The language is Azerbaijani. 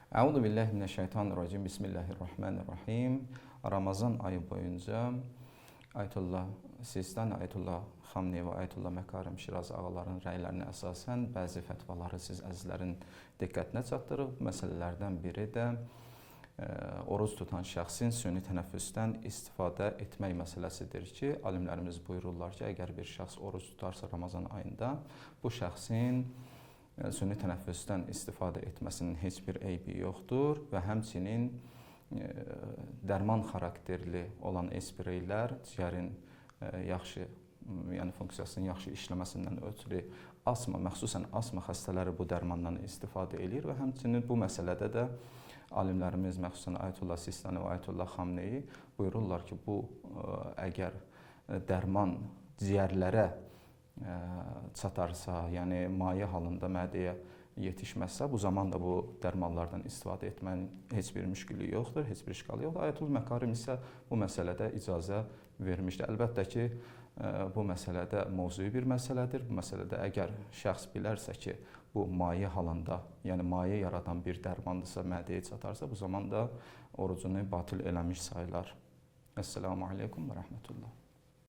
Əuzu billahi mineşşeytanirracim. Bismillahirrahmanirrahim. Ramazan ayı boyunca Ayətullah Sistani, Ayətullah Xamneyi və Ayətullah Məkarim Şirazi ağaların rəylərinə əsasən bəzi fətvaları siz əzizlərin diqqətinə çatdırıq. Bu məsələlərdən biri də oruc tutan şəxsin süni tənəffüsdən istifadə etmək məsələsidir ki, alimlərimiz buyururlar ki, əgər bir şəxs oruc tutarsa Ramazan ayında, bu şəxsin süni tənəffüsdən istifadə etməsinin heç bir eybi yoxdur və həmçinin dərman xarakterli olan espreylər ciyərin yaxşı, yəni funksiyasının yaxşı işləməsindən ötürü asma, məxsusən asma xəstələri bu dərmandan istifadə edir və həmçinin bu məsələdə də alimlərimiz, məxsusən Ayətullah Sistani və Ayətullah Xamneyi buyururlar ki, bu əgər dərman ciyərlərə çatarsa, yəni maye halında mədəyə yetişməzsə, bu zaman da bu dərmanlardan istifadə etmənin heç bir müşkülü yoxdur, heç bir işgalı yoxdur. Ayətullah Məkarim isə bu məsələdə icazə vermişdir. Əlbəttə ki, bu məsələdə mövzui bir məsələdir. Bu məsələdə əgər şəxs bilərsə ki, bu maye halında, yəni maye yaradan bir dərmandırsa, mədəyə çatarsa, bu zaman da orucunu batıl eləmiş sayılar. Əssəlamu aleykum və rəhmətullah.